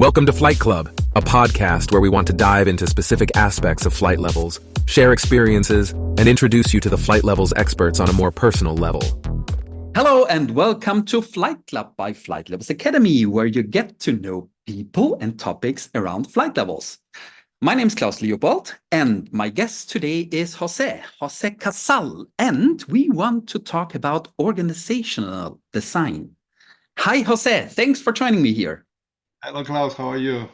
Welcome to Flight Club, a podcast where we want to dive into specific aspects of flight levels, share experiences, and introduce you to the flight levels experts on a more personal level. Hello and welcome to Flight Club by Flight Levels Academy, where you get to know people and topics around flight levels. My name is Klaus Leopold, and my guest today is Jose Casal, and we want to talk about organizational design. Hi, Jose. Thanks for joining me here. Hello, Klaus. How are you?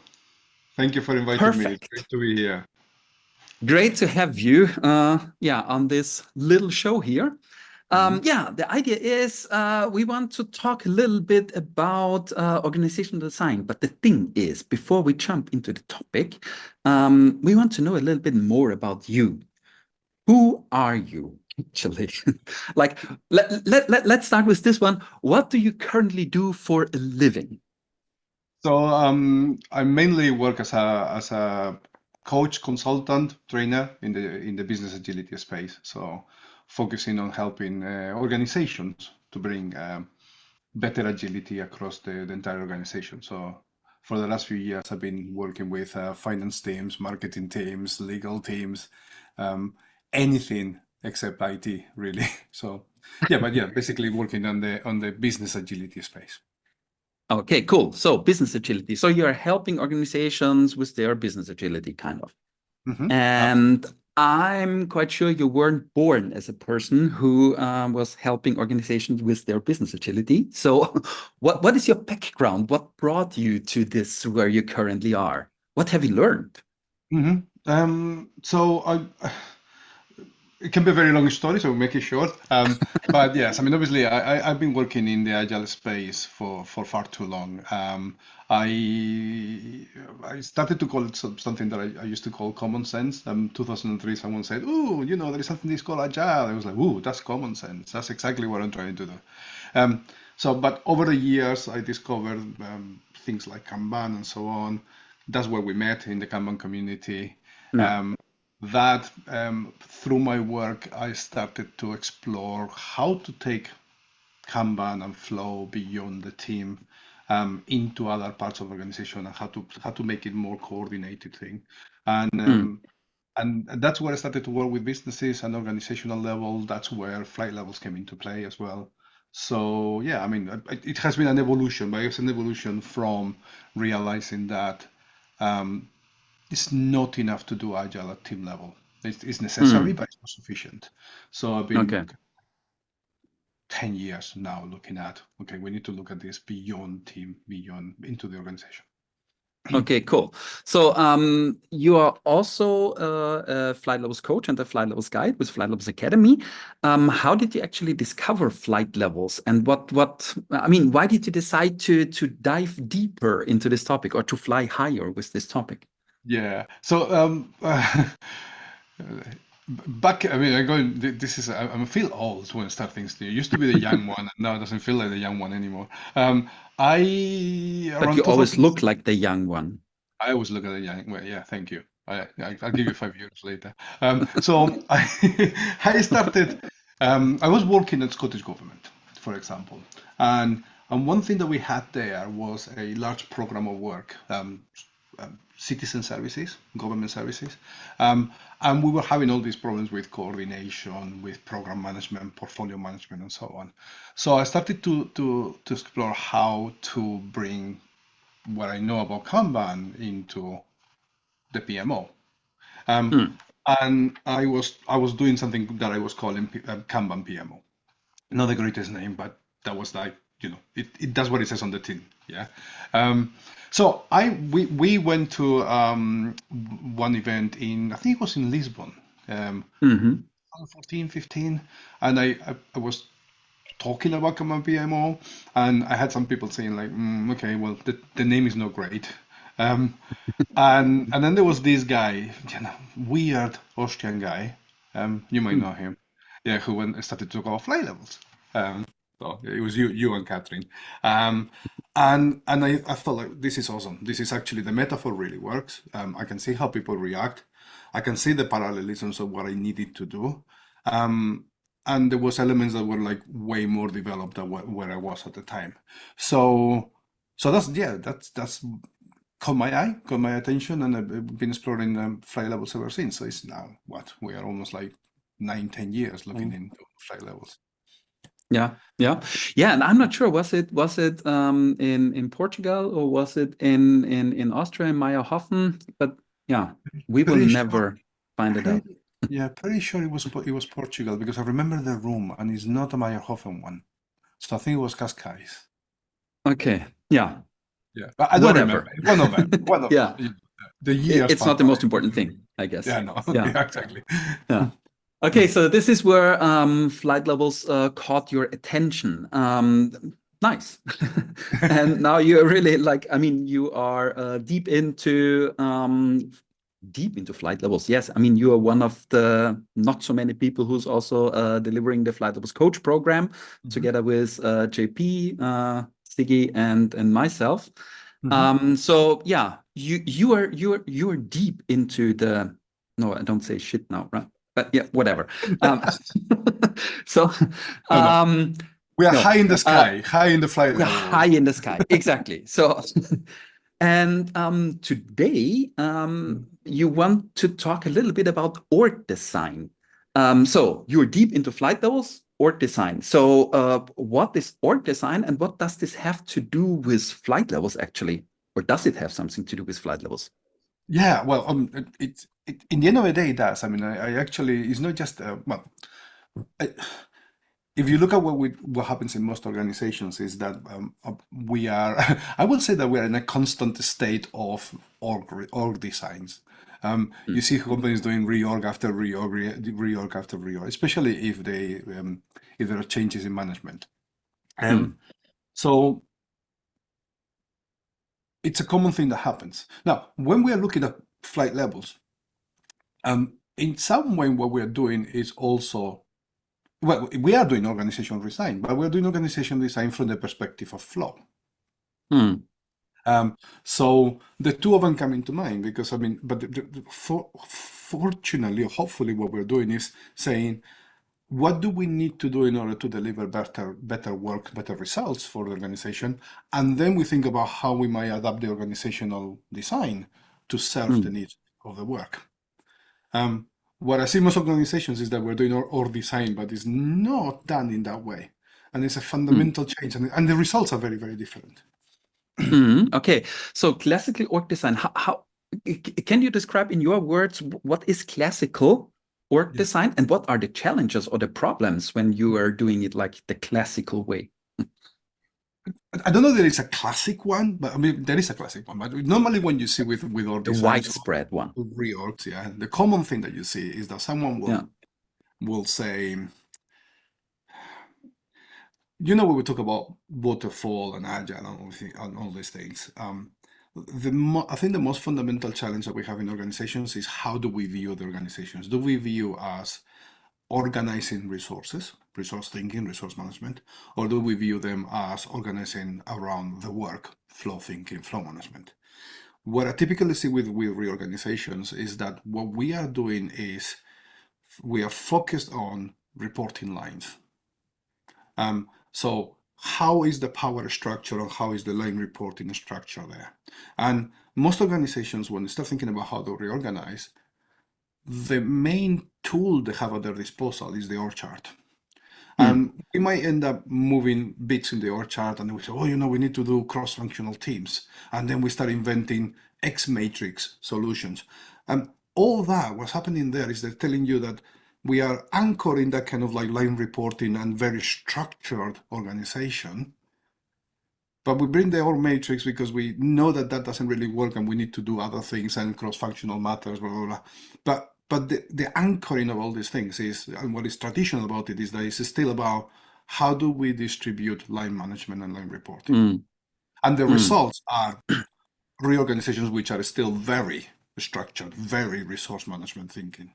Thank you for inviting me. It's great to be here. Great to have you on this little show here. The idea is we want to talk a little bit about organizational design. But the thing is, before we jump into the topic, we want to know a little bit more about you. Who are you, actually? Let's start with this one. What do you currently do for a living? So I mainly work as a coach, consultant, trainer in the business agility space. So focusing on helping organizations to bring better agility across the entire organization. So for the last few years, I've been working with finance teams, marketing teams, legal teams, anything except IT, really. So basically working on the business agility space. Okay, cool. So business agility. So you're helping organizations with their business agility, kind of. Mm-hmm. And I'm quite sure you weren't born as a person who was helping organizations with their business agility. So what is your background? What brought you to this where you currently are? What have you learned? Mm-hmm. It can be a very long story, so we'll make it short. But yes, I mean, obviously, I've been working in the agile space for far too long. I started to call it something that I used to call common sense. 2003, someone said, "Oh, there is something that's called agile." I was like, "Ooh, that's common sense. That's exactly what I'm trying to do." But over the years, I discovered things like Kanban and so on. That's where we met in the Kanban community. Yeah. Through my work, I started to explore how to take Kanban and flow beyond the team into other parts of the organization, and how to make it more coordinated thing. And that's where I started to work with businesses and organizational level. That's where flight levels came into play as well. So yeah, I mean, it has been an evolution, but it's an evolution from realizing that it's not enough to do agile at team level. It's necessary, but it's not sufficient. So I've been 10 years now looking at, okay, we need to look at this beyond team, beyond into the organization. Okay, cool. So you are also a Flight Levels coach and a Flight Levels guide with Flight Levels Academy. How did you actually discover flight levels, and why did you decide to dive deeper into this topic, or to fly higher with this topic? Yeah. So I feel old when I start things new. It used to be the young one, and now it doesn't feel like the young one anymore. But you always look like the young one. I always look at the young. Well, yeah, thank you. I'll give you 5 years later. So I started. I was working at Scottish government, for example, and one thing that we had there was a large program of work. Citizen services, government services, and we were having all these problems with coordination, with program management, portfolio management, and so on. So I started to explore how to bring what I know about Kanban into the PMO, and I was doing something that I was calling Kanban PMO. Not the greatest name, but that was like, it does what it says on the tin. Yeah. So we went to one event I think it was in Lisbon, 2014, 15, and I was talking about Kanban PMO, and I had some people saying like, okay, well, the name is not great. And then there was this guy, weird Austrian guy, you might know him, yeah, who started to talk about flight levels. So it was you and Catherine, and I thought, like, this is awesome. This is actually, the metaphor really works. I can see how people react. I can see the parallelisms of what I needed to do, and there was elements that were like way more developed than where I was at the time. So that's caught my eye, got my attention, and I've been exploring flight levels ever since. So it's now what we are almost like 9, 10 years looking into flight levels. Yeah. And I'm not sure, was it in Portugal, or was it in Austria, in Meyerhofen? But yeah, we will never find it out. Yeah, pretty sure it was Portugal, because I remember the room, and it's not a Meyerhofen one. So I think it was Cascais. Okay. Yeah. But I don't remember. One of them. Yeah. The years. It's not the most important thing, I guess. Yeah, no. Yeah, exactly. Yeah. Okay, so this is where flight levels caught your attention. Nice. And now you're really you are deep into flight levels. Yes, you are one of the not so many people who's also delivering the flight levels coach program together with JP, Siggy, and myself. So yeah, you are deep into the. No, I don't say shit now, right? But yeah, whatever. So we are high in the sky, high in the flight level. High in the sky, exactly. So, and today you want to talk a little bit about org design. So you're deep into flight levels, org design. So what is org design, and what does this have to do with flight levels actually? Or does it have something to do with flight levels? Yeah, well, it in the end of the day, it does. I actually, it's not just if you look at what happens in most organizations, is that we are, I would say that we are in a constant state of org designs. You see companies doing reorg after reorg after reorg, especially if there are changes in management. So it's a common thing that happens. Now, when we are looking at flight levels, in some way, what we are doing is also, well, we are doing organizational design, but we're doing organizational design from the perspective of flow. So the two of them come into mind, because fortunately, or hopefully, what we're doing is saying, what do we need to do in order to deliver better work, better results for the organization? And then we think about how we might adapt the organizational design to serve the needs of the work. What I see most organizations is that we're doing org design, but it's not done in that way. And it's a fundamental change, and the results are very, very different. Okay, so classical org design, how can you describe in your words what is classical org design, and what are the challenges or the problems when you are doing it like the classical way? I don't know that it's a classic one, but there is a classic one. But normally, when you see with org design, the widespread one, reorgs, the common thing that you see is that someone will say, when we talk about waterfall and agile and all these things, I think the most fundamental challenge that we have in organizations is, how do we view the organizations? Do we view as organizing resources, resource thinking, resource management, or do we view them as organizing around the work, flow thinking, flow management? What I typically see with reorganizations is that what we are doing is we are focused on reporting lines. So how is the power structure, and how is the line reporting structure there? And most organizations, when they start thinking about how to reorganize, the main tool they have at their disposal is the org chart. And we might end up moving bits in the org chart, and then we say, we need to do cross-functional teams. And then we start inventing X matrix solutions. And all that, what's happening there is they're telling you that we are anchoring that kind of like line reporting and very structured organization. But we bring the org matrix because we know that doesn't really work, and we need to do other things and cross-functional matters, blah, blah, blah. But the anchoring of all these things is, and what is traditional about it is that it's still about how do we distribute line management and line reporting. And the results are reorganizations which are still very structured, very resource management thinking.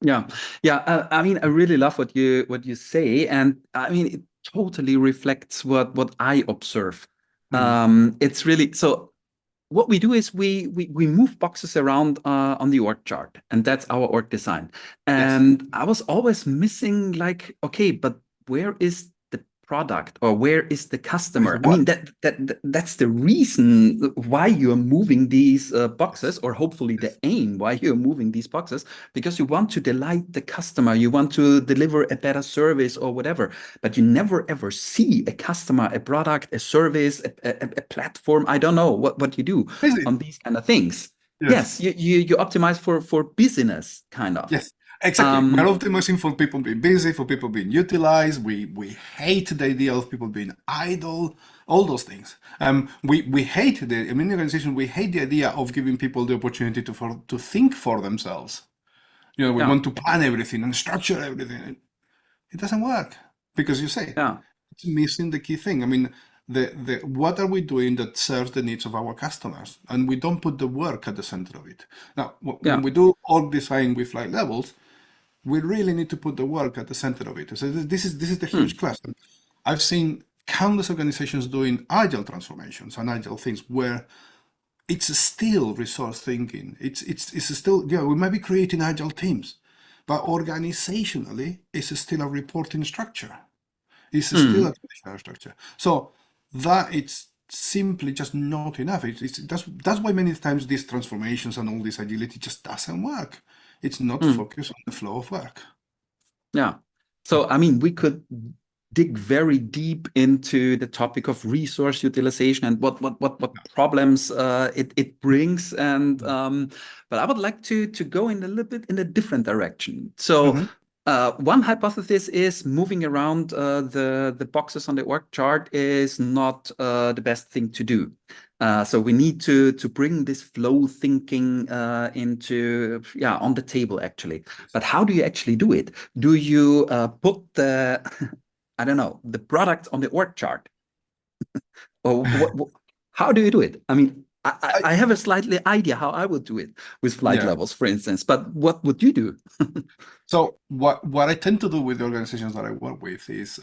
Yeah. I really love what you say, and it totally reflects what I observe. It's really so. What we do is we move boxes around on the org chart, and that's our org design. And I was always missing, like, okay, but where is the product, or where is the customer? I What? mean, that's the reason why you're moving these boxes, or hopefully the aim why you're moving these boxes, because you want to delight the customer, you want to deliver a better service or whatever. But you never ever see a customer, a product, a service, a platform. I don't know what you do Is it? on these kind of things. Yes. Yes, you optimize for business, kind of. Yes, exactly. We're optimizing for people being busy, for people being utilized. We hate the idea of people being idle, all those things. We hate in many organizations, we hate the idea of giving people the opportunity to think for themselves. You know, we Yeah, want to plan everything and structure everything. It doesn't work because you say yeah, it's missing the key thing. I mean, the what are we doing that serves the needs of our customers? And we don't put the work at the center of it. Now, yeah. when we do org design with flight levels, we really need to put the work at the center of it. So this is the huge question. I've seen countless organizations doing agile transformations and agile things where it's still resource thinking. It's still, yeah, we might be creating agile teams, but organizationally, it's still a reporting structure. It's still a traditional structure. So that it's simply just not enough. That's why many times these transformations and all this agility just doesn't work. It's not focused on the flow of work. Yeah. So, I mean, we could dig very deep into the topic of resource utilization and what problems it brings. And but I would like to go in a little bit in a different direction. So one hypothesis is moving around the boxes on the org chart is not the best thing to do. So we need to bring this flow thinking into on the table actually. But how do you actually do it? Do you put the I don't know, the product on the org chart? Or how do you do it? I mean, I have a slightly idea how I would do it with flight levels, for instance, but what would you do? So what I tend to do with the organizations that I work with is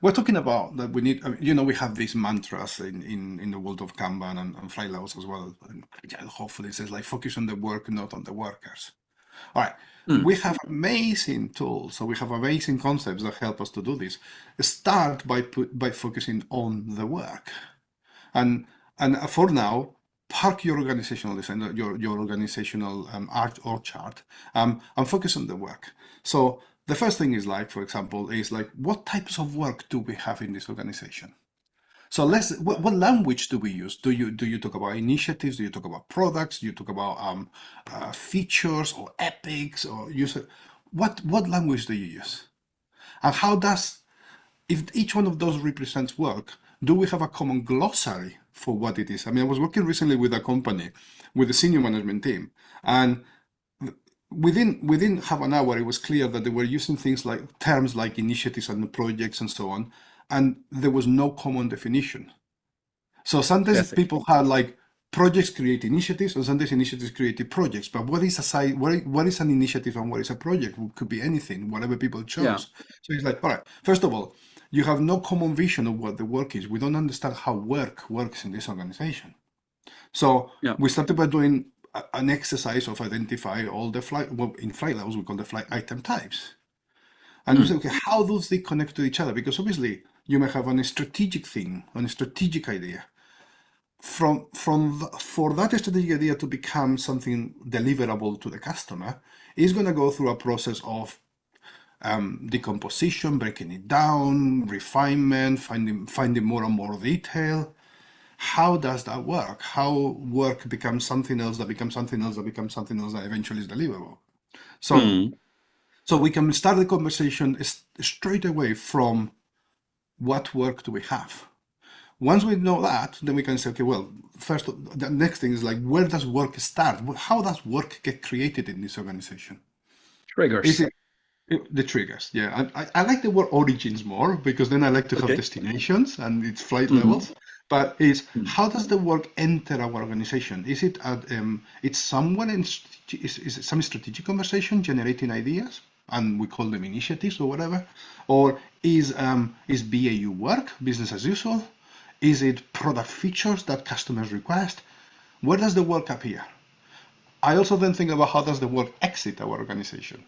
we're talking about that we need, you know, we have these mantras in the world of Kanban and flight levels as well. And hopefully it says like focus on the work, not on the workers. All right. We have amazing tools, so we have amazing concepts that help us to do this. Start by focusing on the work, and for now, park your organizational design, your organizational org chart, and focus on the work. So the first thing is like, for example, is like what types of work do we have in this organization? So what language do we use? Do you talk about initiatives? Do you talk about products? Do you talk about features or epics or user? What language do you use? And how does, if each one of those represents work, do we have a common glossary for what it is? I mean, I was working recently with a company, with the senior management team, and within half an hour, it was clear that they were using things like terms like initiatives and projects and so on, and there was no common definition. So sometimes people had like projects create initiatives, and sometimes initiatives create projects. But what is what is an initiative and what is a project? It could be anything, whatever people chose. Yeah. So it's like, all right, first of all, you have no common vision of what the work is. We don't understand how work works in this organization. So we started by doing an exercise of identify all the in flight levels, we call the flight item types. And we say, okay, how do they connect to each other? Because obviously you may have a strategic thing, a strategic idea. For that strategic idea to become something deliverable to the customer, it's going to go through a process of decomposition, breaking it down, refinement, finding more and more detail. How does that work? How work becomes something else that becomes something else that becomes something else that eventually is deliverable? So we can start the conversation straight away from what work do we have? Once we know that, then we can say, okay, well, first, the next thing is like, where does work start? How does work get created in this organization? Triggers. The triggers, yeah. I like the word origins more because then I like to have destinations and its flight levels. But how does the work enter our organization? Is it it's someone is it some strategic conversation generating ideas, and we call them initiatives or whatever, or is BAU work, business as usual? Is it product features that customers request? Where does the work appear? I also then think about how does the work exit our organization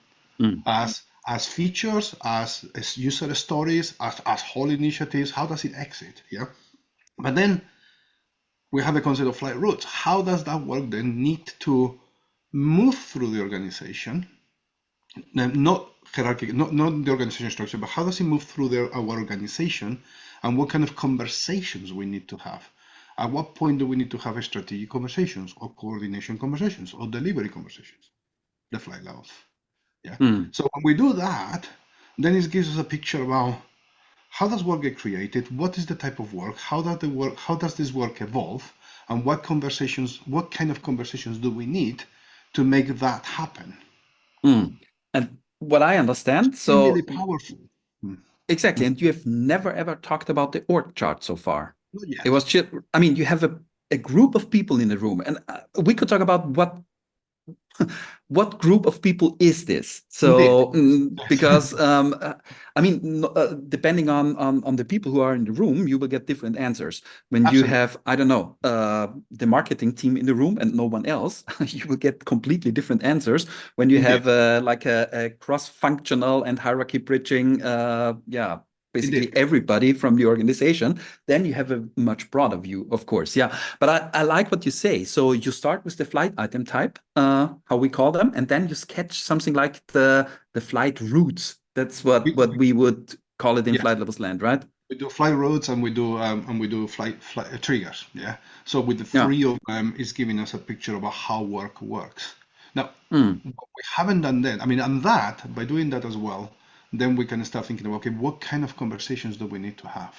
as as features, as user stories, as whole initiatives. How does it exit? Yeah. But then we have the concept of flight routes. How does that work then need to move through the organization? Not hierarchy, not the organization structure, but how does it move through our organization, and what kind of conversations we need to have? At what point do we need to have strategic conversations, or coordination conversations, or delivery conversations? The flight levels. Yeah. So when we do that, then it gives us a picture about how does work get created, what is the type of work, how does this work evolve, and what kind of conversations do we need to make that happen? And what I understand, so really powerful. Exactly, and you have never ever talked about the org chart so far. Not yet. It was just, I mean, you have a group of people in the room, and we could talk about what group of people is this? So, because I mean, depending on the people who are in the room, you will get different answers. When Absolutely. you have, I don't know, the marketing team in the room and no one else, you will get completely different answers. When you have like a cross-functional and hierarchy bridging, basically everybody from the organization, then you have a much broader view, of course. Yeah, but I like what you say. So you start with the flight item type, how we call them, and then you sketch something like the flight routes. That's what we would call it in flight levels land, right? We do flight routes and we do flight triggers. Yeah. So with the three of them, it's giving us a picture about how work works. Now, what we haven't done then, I mean, and that by doing that as well, then we can start thinking about, okay, what kind of conversations do we need to have?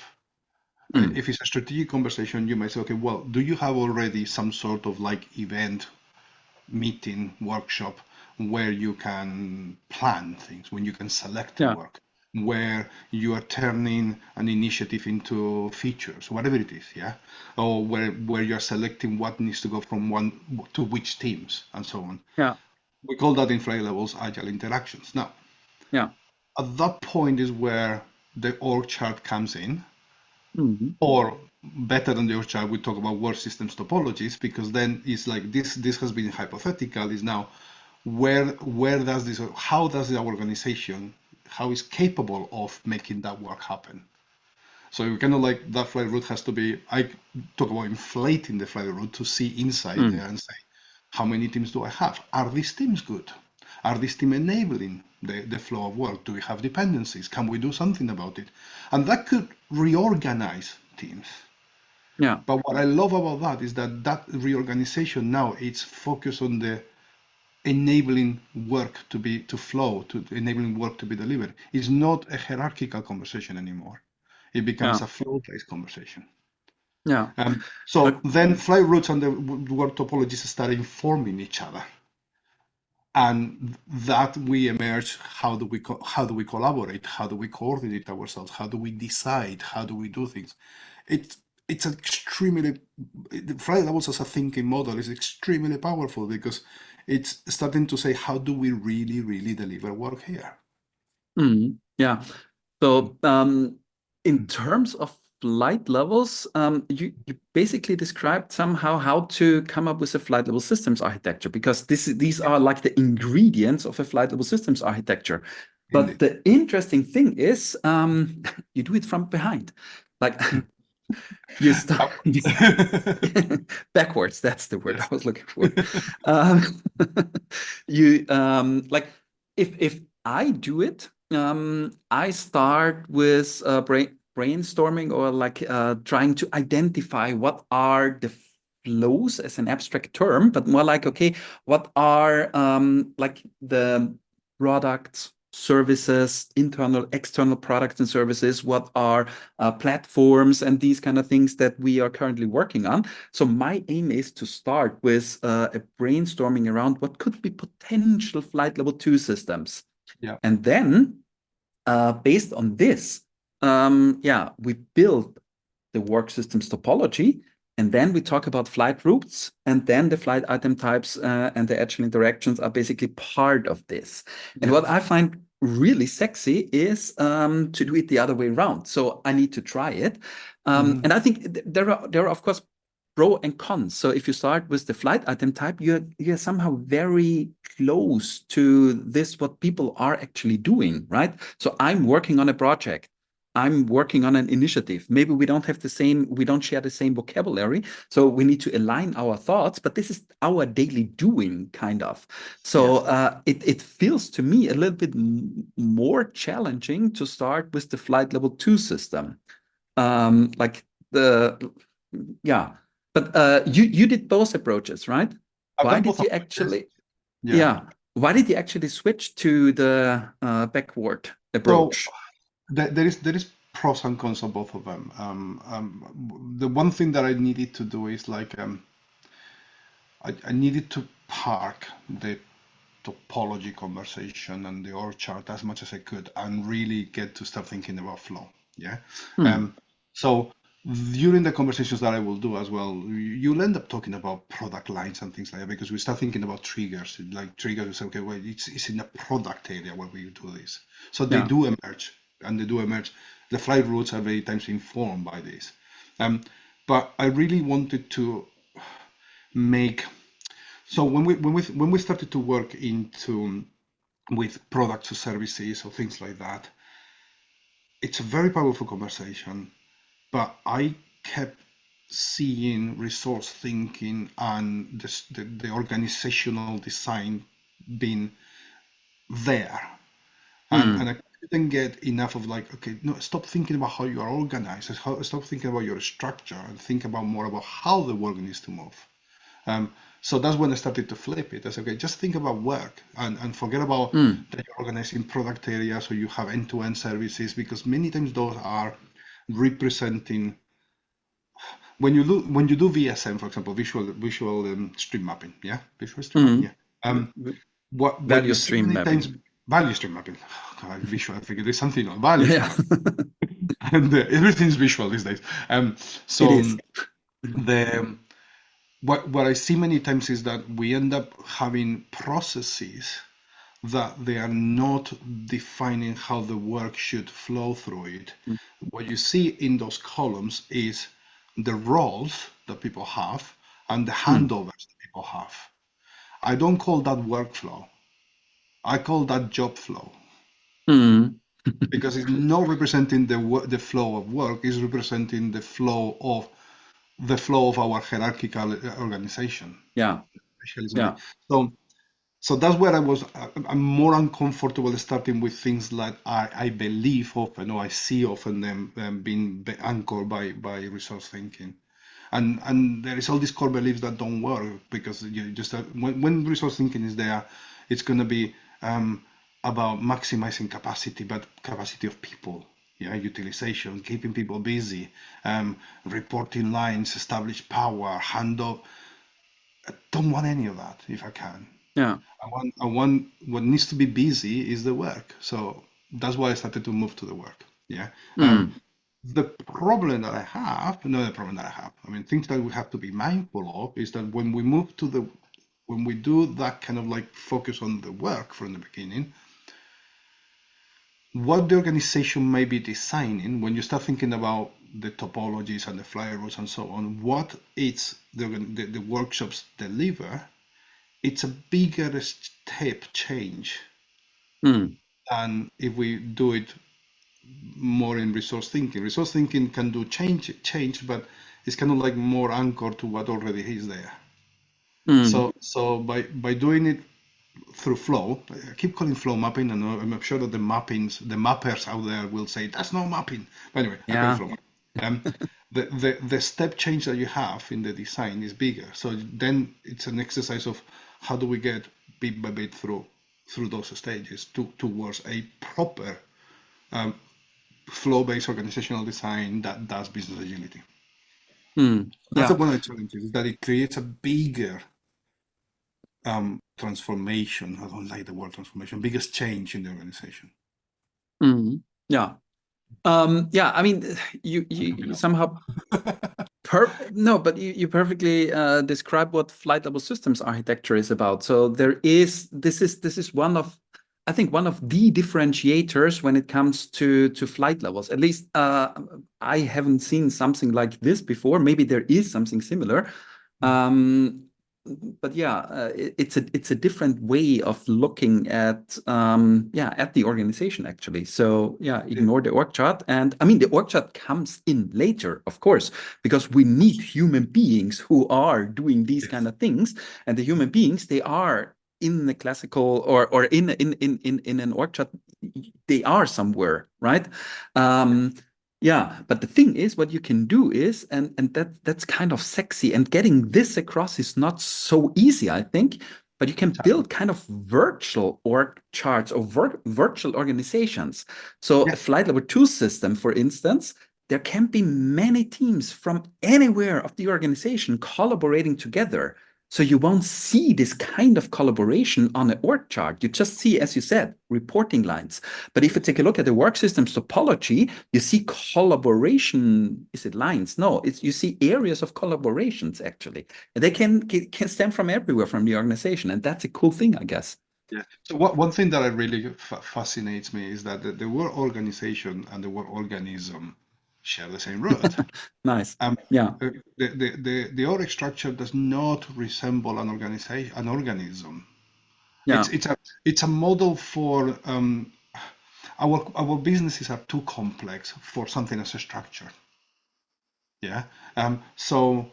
If it's a strategic conversation, you might say, okay, well, do you have already some sort of like event, meeting, workshop where you can plan things, when you can select work, where you are turning an initiative into features, whatever it is, or where you're selecting what needs to go from one to which teams and so on. We call that in flight levels agile interactions. Now, at that point is where the org chart comes in, or better than the org chart, we talk about work systems topologies, because then it's like this has been hypothetical, is now where does this, how does the organization, how is capable of making that work happen? So you kind of like that flight route has to be, I talk about inflating the flight route to see inside there and say, how many teams do I have? Are these teams good? Are these teams enabling the flow of work? Do we have dependencies? Can we do something about it? And that could reorganize teams. But what I love about that is that reorganization now, it's focused on the enabling work to flow, to enabling work to be delivered. It's not a hierarchical conversation anymore. It becomes a flow-based conversation. So then flight routes and the work topologies start informing each other, and that we emerge. How do we collaborate? How do we coordinate ourselves? How do we decide? How do we do things? It's extremely, flight levels as a thinking model is extremely powerful, because it's starting to say, how do we really deliver work here? So in terms of flight levels, you basically described somehow how to come up with a flight level systems architecture, because these are like the ingredients of a flight level systems architecture. But the interesting thing is, you do it from behind, like you start backwards. That's the word I was looking for. You like if I do it, I start with brainstorming, or like trying to identify what are the flows as an abstract term, but more like, okay, what are like the products, services, internal, external products and services, what are platforms and these kind of things that we are currently working on. So my aim is to start with a brainstorming around what could be potential flight level 2 systems. And then based on this, we build the work systems topology, and then we talk about flight routes, and then the flight item types and the agile interactions are basically part of this. And what I find really sexy is to do it the other way around. So I need to try it. And I think there are of course pro and cons. So if you start with the flight item type, you're somehow very close to this, what people are actually doing, right? So I'm working on a project. I'm working on an initiative. Maybe we don't share the same vocabulary. So we need to align our thoughts, but this is our daily doing, kind of. So it feels to me a little bit more challenging to start with the flight level 2 system. But you did both approaches, right? Why did you actually why did you actually switch to the backward approach? So there is pros and cons of both of them. The one thing that I needed to do is I needed to park the topology conversation and the org chart as much as I could and really get to start thinking about flow. So during the conversations that I will do as well, you'll end up talking about product lines and things like that, because we start thinking about triggers. Like triggers, okay, well, it's in a product area where we do this. So they do emerge, and they do emerge. The flight routes are very times informed by this. But I really wanted to make, so when we started to work with products or services or things like that, it's a very powerful conversation, but I kept seeing resource thinking and the organizational design being there, and I couldn't get enough of okay, no, stop thinking about how you are organized, stop thinking about your structure, and think about more about how the work needs to move. So that's when I started to flip it. I said, okay, just think about work and forget about that you're organizing product areas or you have end-to-end services, because many times those are representing, when you do VSM, for example, visual stream mapping, visual stream mapping, what value you stream mapping. Value stream mapping. Oh, God, visual. I figured there's something on value stream mapping. And everything's visual these days. So it is. What I see many times is that we end up having processes that they are not defining how the work should flow through it. What you see in those columns is the roles that people have and the handovers that people have. I don't call that workflow. I call that job flow. Because it's not representing the flow of work, it's representing the flow of our hierarchical organization. So that's where I'm more uncomfortable starting with things that I believe often, or I see often them being anchored by resource thinking. And there is all these core beliefs that don't work, because you just when resource thinking is there, it's going to be about maximizing capacity, but capacity of people. Utilization, keeping people busy, reporting lines, establish power, handoff. I don't want any of that if I can. I want what needs to be busy is the work. So that's why I started to move to the work. The problem that I have, I mean, things that we have to be mindful of is that when we do that kind of focus on the work from the beginning, what the organization may be designing, when you start thinking about the topologies and the flyer routes and so on, what it's the workshops deliver, it's a bigger step change than if we do it more in resource thinking. Resource thinking can do change, but it's kind of more anchored to what already is there. So by doing it through flow, I keep calling flow mapping, and I'm sure that the mappers out there will say that's not mapping. But anyway, I call it flow mapping. The step change that you have in the design is bigger. So then it's an exercise of how do we get bit by bit through those stages towards a proper flow-based organizational design that does business agility. That's one of the challenges, is that it creates a bigger transformation. I don't like the word transformation. Biggest change in the organization. I mean, you somehow you perfectly describe what flight level systems architecture is about. So this is one of I think one of the differentiators when it comes to flight levels. At least I haven't seen something like this before. Maybe there is something similar. But yeah, it's a different way of looking at the organization actually. So yeah, ignore the org chart, and I mean the org chart comes in later, of course, because we need human beings who are doing these kind of things, and the human beings, they are in the classical or in an org chart, they are somewhere, right? Yeah, but the thing is, what you can do is, and that's kind of sexy, and getting this across is not so easy, I think, but you can build kind of virtual org charts or virtual organizations. So a flight level 2 system, for instance, there can be many teams from anywhere of the organization collaborating together. So you won't see this kind of collaboration on an org chart. You just see, as you said, reporting lines. But if you take a look at the work systems topology, you see collaboration. Is it lines? No, you see areas of collaborations actually. And they can stem from everywhere from the organization, and that's a cool thing, I guess. Yeah. So one thing that really fascinates me is that the word organization and the word organism share the same root. Nice. Yeah. The org structure does not resemble an organization, an organism. Yeah. It's a model for our businesses are too complex for something as a structure. Yeah. So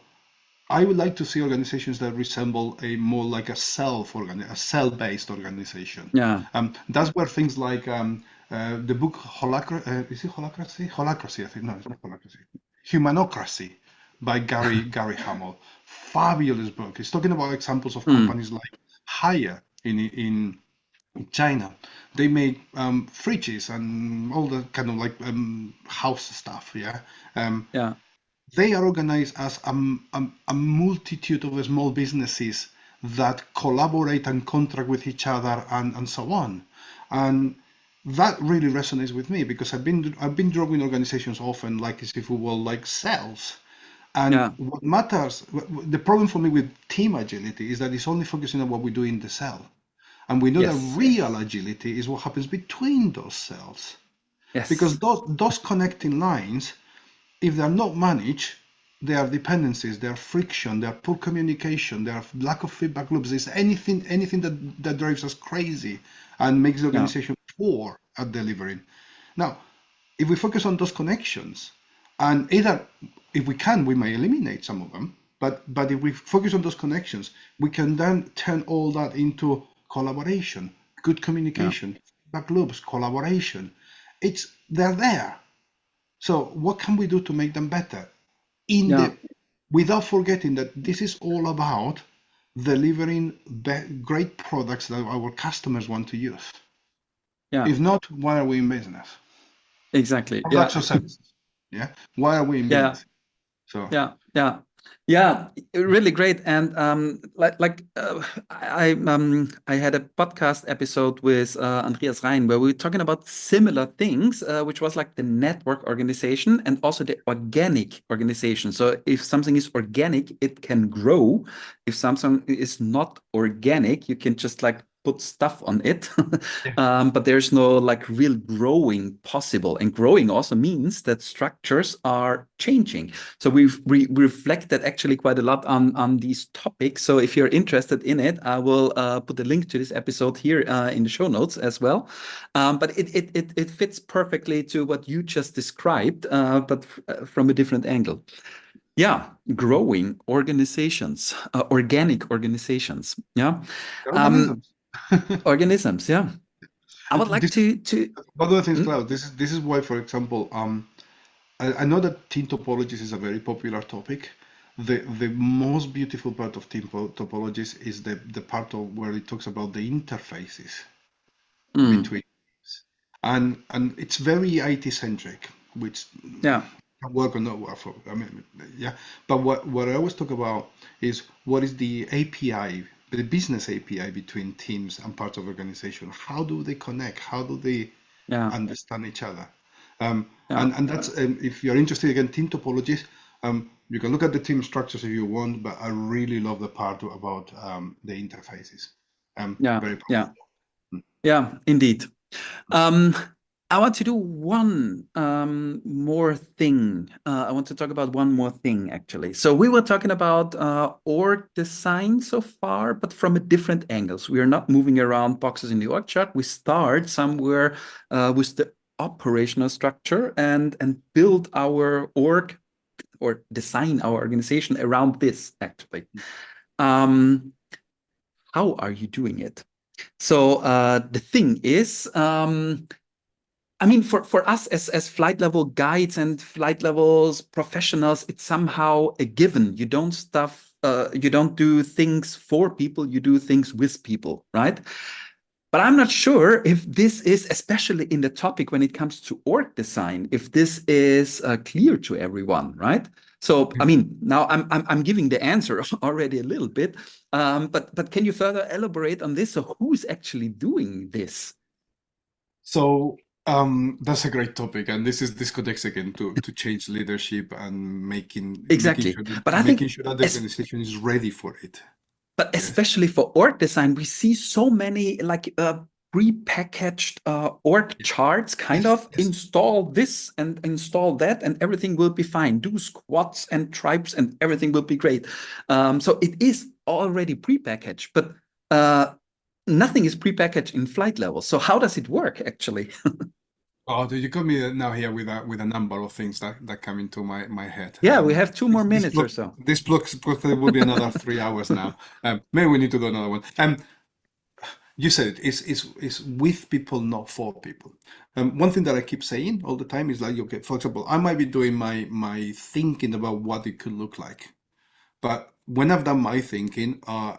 I would like to see organizations that resemble a more like a cell-based organization. Yeah. That's where things like the book is it Holacracy? Holacracy, I think. No, it's not Holacracy. Humanocracy by Gary Hamel. Fabulous book. It's talking about examples of companies like Haier in China. They make fridges and all the kind of like house stuff. Yeah. Yeah. They are organized as a multitude of small businesses that collaborate and contract with each other and so on. And that really resonates with me because I've been drawing organizations often like as if we were like cells. And what matters, the problem for me with team agility is that it's only focusing on what we do in the cell. And we know that real agility is what happens between those cells. Yes. Because those connecting lines, if they're not managed, there are dependencies, there are friction, there are poor communication, there are lack of feedback loops. There's anything that drives us crazy and makes the organization poor at delivering. Now, if we focus on those connections, and either if we can, we may eliminate some of them, but if we focus on those connections, we can then turn all that into collaboration, good communication, feedback loops, collaboration. They're there. So what can we do to make them better? Without forgetting that this is all about delivering great products that our customers want to use. Yeah. If not, why are we in business? Exactly. Products or services. Yeah. Why are we in business? So yeah, really great. And I had a podcast episode with Andreas Rein where we were talking about similar things, which was like the network organization and also the organic organization. So if something is organic, it can grow. If something is not organic, you can just like put stuff on it, but there's no like real growing possible. And growing also means that structures are changing. So we reflect that actually quite a lot on these topics. So if you're interested in it, I will put a link to this episode here in the show notes as well. But it fits perfectly to what you just described, but from a different angle. Yeah, growing organizations, organic organizations. Yeah. Organisms, yeah. I would like to. One of the things, Klaus, this is why, for example, I know that team topologies is a very popular topic. The most beautiful part of team topologies is the part of where it talks about the interfaces between teams. And it's very IT centric, which can work or not work for. I mean, But what I always talk about is what is the API, the business API between teams and parts of organization. How do they connect? How do they understand each other? And that's if you're interested again, team topologies. You can look at the team structures if you want, but I really love the part about the interfaces. Very powerful. Yeah, indeed. I want to do one more thing. I want to talk about one more thing, actually. So we were talking about org design so far, but from a different angles. We are not moving around boxes in the org chart. We start somewhere with the operational structure and build our org or design our organization around this, actually. How are you doing it? So the thing is, I mean, for us as flight level guides and flight levels professionals, it's somehow a given. You don't do things for people, you do things with people, right? But I'm not sure if this is, especially in the topic when it comes to org design, if this is clear to everyone, right? So, I mean, now I'm giving the answer already a little bit, but can you further elaborate on this? So, who's actually doing this? So that's a great topic, and this connects again to change leadership and making Exactly. sure that, But I think the organization is ready for it. But Yes. especially for org design, we see so many like pre-packaged org charts, kind of install this and install that, and everything will be fine. Do squats and tribes, and everything will be great. So it is already pre-packaged, but nothing is pre-packaged in flight level. So how does it work actually? Oh, you got me now here with a number of things that come into my head. Yeah, we have 2 more minutes or so. This block will be another 3 hours now. Maybe we need to do another one. You said it's with people, not for people. One thing that I keep saying all the time is like, okay, for example, I might be doing my thinking about what it could look like, but when I've done my thinking, I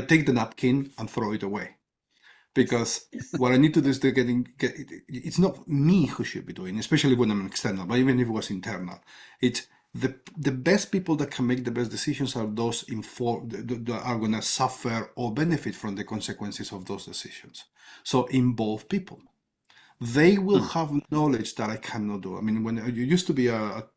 take the napkin and throw it away. Because what I need to do is to it's not me who should be doing, especially when I'm external, but even if it was internal, it's the best people that can make the best decisions are those that are going to suffer or benefit from the consequences of those decisions. So involve people. They will have knowledge that I cannot do. I mean, when you used to be a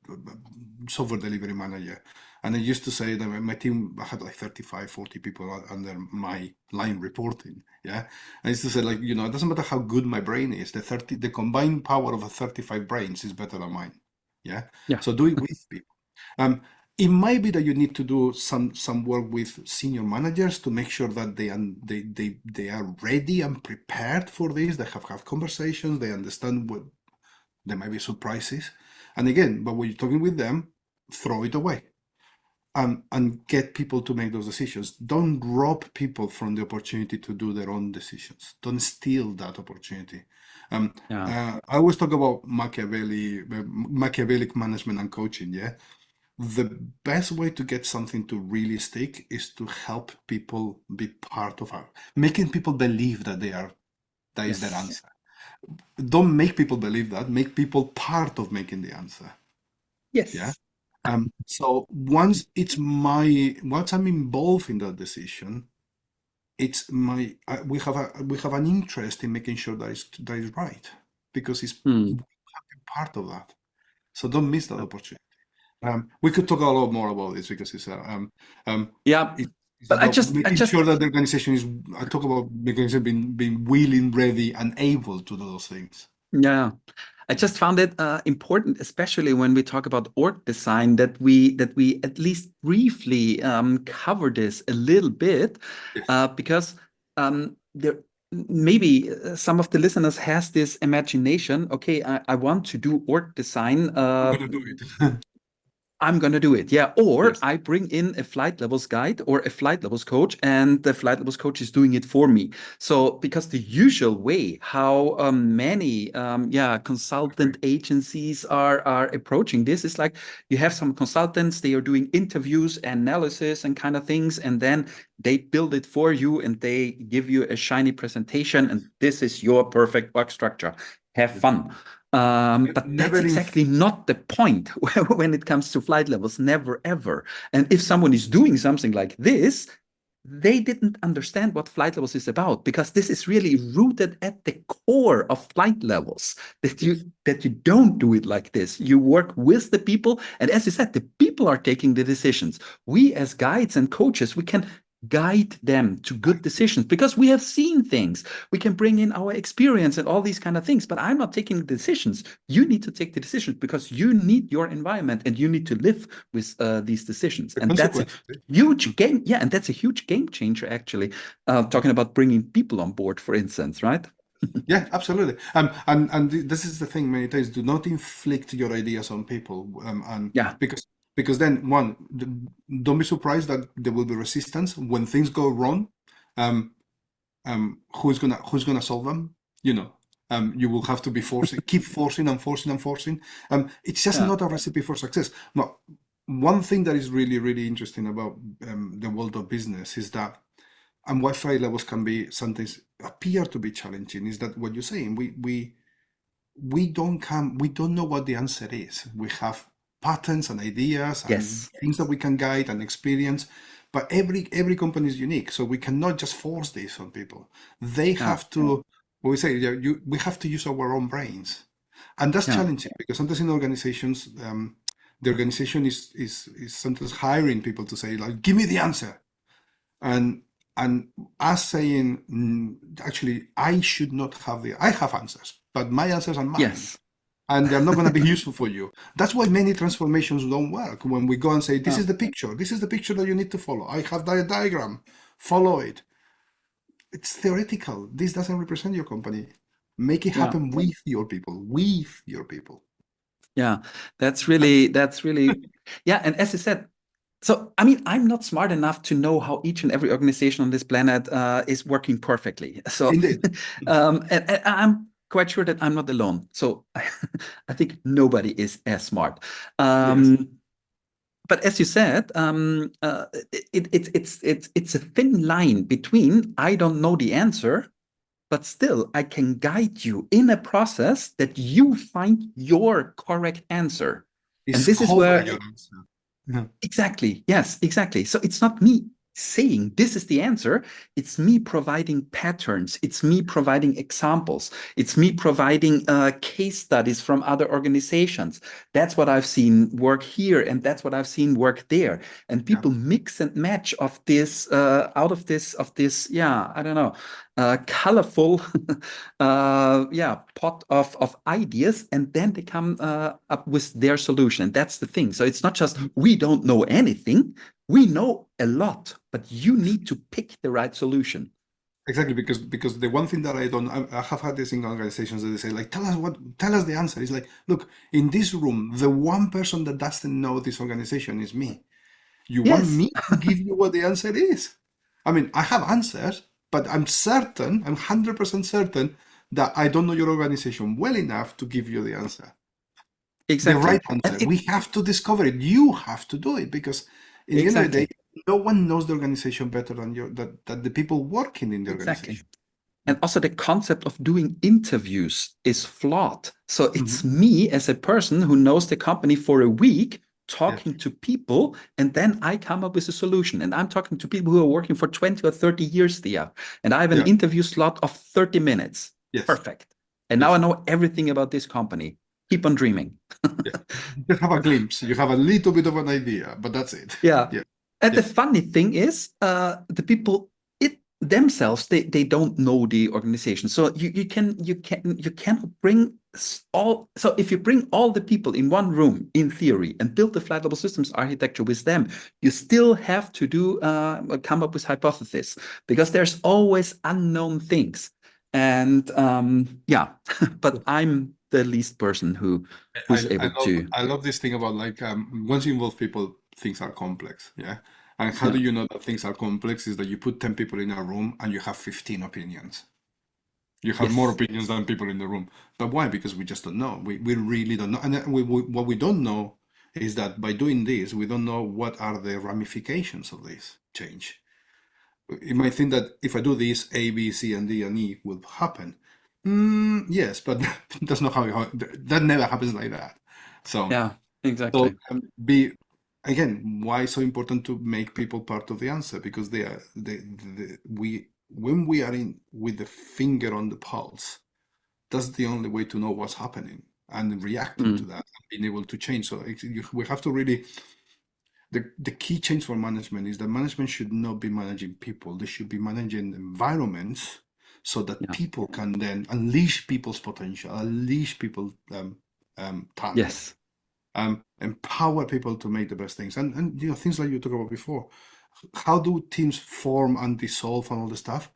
software delivery manager, and I used to say that my team had like 35, 40 people under my line reporting. Yeah. I used to say, like, it doesn't matter how good my brain is, the combined power of a 35 brains is better than mine. Yeah. Yeah. So do it with people. It might be that you need to do some work with senior managers to make sure that they are ready and prepared for this. They have conversations. They understand what there might be surprises. And again, but when you're talking with them, throw it away and get people to make those decisions. Don't rob people from the opportunity to do their own decisions. Don't steal that opportunity. I always talk about Machiavellic management and coaching. Yeah. The best way to get something to really stick is to help people be part of making people believe that that is their answer. Don't make people believe that, make people part of making the answer. Yes. Yeah. So once I'm involved in that decision, it's we have an interest in making sure that is right, because it's part of that. So don't miss that opportunity. We could talk a lot more about this because it's but I just sure that the organization is. I talk about the organization being willing, ready, and able to do those things. Yeah, I just found it important, especially when we talk about org design, that we at least briefly cover this a little bit, because there maybe some of the listeners has this imagination. Okay, I want to do org design. I'm gonna do it. I'm going to do it. Yeah. Or I bring in a flight levels guide or a flight levels coach, and the flight levels coach is doing it for me. So, because the usual way how many consultant agencies are approaching this is like, you have some consultants, they are doing interviews, analysis, and kind of things, and then they build it for you and they give you a shiny presentation, and this is your perfect work structure. Have fun. But that's exactly not the point when it comes to flight levels. Never, ever. And if someone is doing something like this, they didn't understand what flight levels is about, because this is really rooted at the core of flight levels, that you don't do it like this. You work with the people, and as you said, the people are taking the decisions. We as guides and coaches, we can guide them to good decisions, because we have seen things. We can bring in our experience and all these kind of things, but I'm not taking the decisions. You need to take the decisions because you need your environment and you need to live with these decisions. The And that's a consequences. huge game. Yeah, and that's a huge game changer, actually. Talking about bringing people on board, for instance, right? Yeah, absolutely. And this is the thing. Many times, do not inflict your ideas on people, and Yeah. because then one, don't be surprised that there will be resistance when things go wrong. Um, who's gonna solve them? You will have to be forcing, keep forcing and forcing and forcing. It's just Yeah. not a recipe for success. But one thing that is really, really interesting about the world of business is that, and why flight levels can be sometimes appear to be challenging, is that what you're saying, we don't know what the answer is. We have patterns and ideas and Yes. things that we can guide and experience, but every company is unique, so we cannot just force this on people. They Yeah. have to, what we say, we have to use our own brains, and that's Yeah. challenging because sometimes in organizations, the organization is sometimes hiring people to say like, give me the answer, and us saying, actually, I should not have I have answers, but my answers are mine. Yes. And they're not going to be useful for you. That's why many transformations don't work. When we go and say, this is the picture, this is the picture that you need to follow. I have that diagram, follow it. It's theoretical. This doesn't represent your company. Make it happen with your people, Yeah, that's really, yeah. And as I said, so I mean, I'm not smart enough to know how each and every organization on this planet is working perfectly. So, Indeed. and I'm quite sure that I'm not alone. So, I think nobody is as smart. Yes. But as you said, it's a thin line between I don't know the answer, but still I can guide you in a process that you find your correct answer. And this is Discover where your answer. Yeah. exactly, yes, exactly. So it's not me saying this is the answer. It's me providing patterns. It's me providing examples. It's me providing case studies from other organizations. That's what I've seen work here, and that's what I've seen work there. And people mix and match of this out of this. Yeah, I don't know, colorful, pot of ideas, and then they come up with their solution. That's the thing. So it's not just we don't know anything. We know a lot, but you need to pick the right solution. Exactly, because the one thing that I have had this in organizations that they say like, tell us the answer. It's like, look, in this room, the one person that doesn't know this organization is me. You want Yes, me to give you what the answer is? I mean, I have answers, but I'm 100% certain that I don't know your organization well enough to give you the answer. The exactly. right answer. We have to discover it. You have to do it because in the end of the day, no one knows the organization better than the people working in the organization. And also the concept of doing interviews is flawed. So it's me as a person who knows the company for a week talking to people, and then I come up with a solution. And I'm talking to people who are working for 20 or 30 years there. And I have an interview slot of 30 minutes. Yes. Perfect. And now I know everything about this company. Keep on dreaming. You have a glimpse. You have a little bit of an idea, but that's it. Yeah. And the funny thing is, the people themselves they don't know the organization. So you cannot bring all. So if you bring all the people in one room in theory and build the flight level systems architecture with them, you still have to do come up with hypothesis because there's always unknown things. And but I'm the least person who's able to. I love this thing about like once you involve people, things are complex. Yeah. And how do you know that things are complex? Is that you put 10 people in a room and you have 15 opinions. You have more opinions than people in the room. But why? Because we just don't know. We really don't know. And what we don't know is that by doing this, we don't know what are the ramifications of this change. You might think that if I do this, A, B, C, and D, and E will happen. Yes, but that's not how that never happens like that. So yeah, exactly. So again, why it's so important to make people part of the answer? Because when we are in with the finger on the pulse, that's the only way to know what's happening and reacting to that and being able to change. So we have to really. the key change for management is that management should not be managing people. They should be managing environments so that people can then unleash people's potential, unleash people's talent. Yes. Empower people to make the best things. And things like you talked about before. How do teams form and dissolve and all the stuff?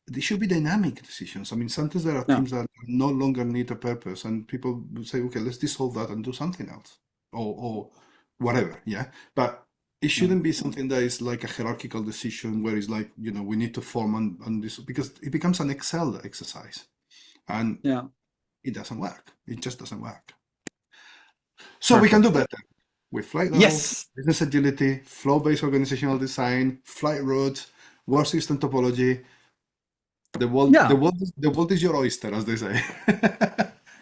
They should be dynamic decisions. I mean, sometimes there are teams that no longer need a purpose, and people say, okay, let's dissolve that and do something else, or whatever. Yeah, but it shouldn't be something that is like a hierarchical decision where it's like, we need to form on this, because it becomes an Excel exercise, and it doesn't work. It just doesn't work. So we can do better with flight levels, business agility, flow-based organizational design, flight routes, work system topology. The world is your oyster, as they say.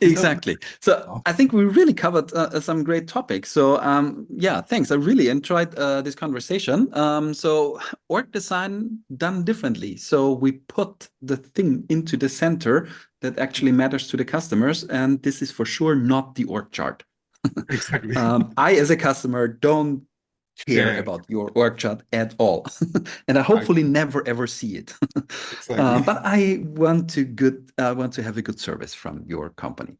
Exactly. So I think we really covered some great topics. So thanks. I really enjoyed this conversation. So org design done differently. So we put the thing into the center that actually matters to the customers. And this is for sure not the org chart. Exactly. I, as a customer, don't care about your org chart at all. And I hopefully never ever see it. Exactly. But I want to have a good service from your company.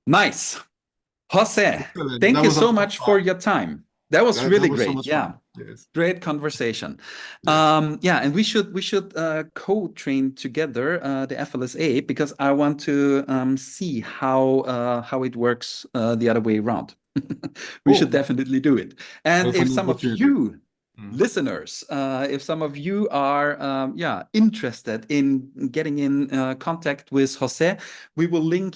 Nice. Jose, thank you so much for your time. That was really great. So yes. Great conversation. Yes. And we should co-train together the FLSA, because I want to see how it works the other way around. We should definitely do it. And if some of you listeners, if some of you are interested in getting in contact with Jose, we will link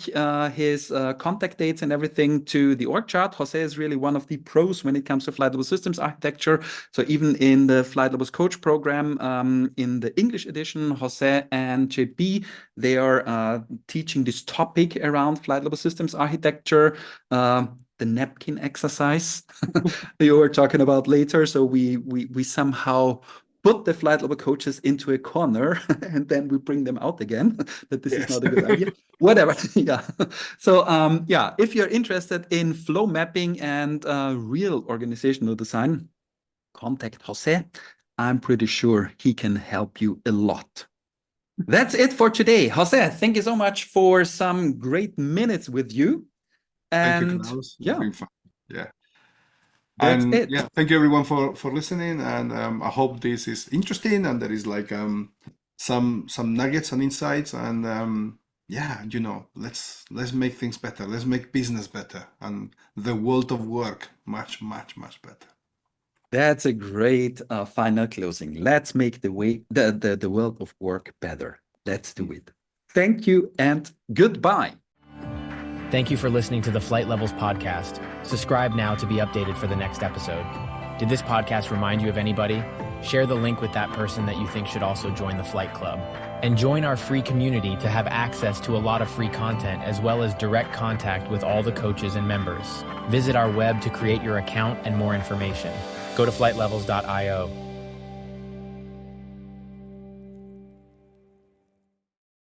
his contact dates and everything to the org chart. Jose is really one of the pros when it comes to flight level systems architecture. So even in the Flight Levels Coach program, in the English edition, Jose and JP, they are teaching this topic around flight level systems architecture. The napkin exercise you were talking about later. So we somehow put the flight level coaches into a corner and then we bring them out again. That this is not a good idea. Whatever. So if you're interested in flow mapping and real organizational design, contact Jose. I'm pretty sure he can help you a lot. That's it for today. Jose, thank you so much for some great minutes with you. And thank you, Klaus. It's been fun. Yeah. That's it. Yeah, thank you everyone for listening. And I hope this is interesting and there is like some nuggets and insights. And let's make things better. Let's make business better and the world of work much, much, much better. That's a great final closing. Let's make the world of work better. Let's do it. Thank you and goodbye. Thank you for listening to the Flight Levels podcast. Subscribe now to be updated for the next episode. Did this podcast remind you of anybody? Share the link with that person that you think should also join the Flight Club. And join our free community to have access to a lot of free content as well as direct contact with all the coaches and members. Visit our web to create your account and more information. Go to flightlevels.io.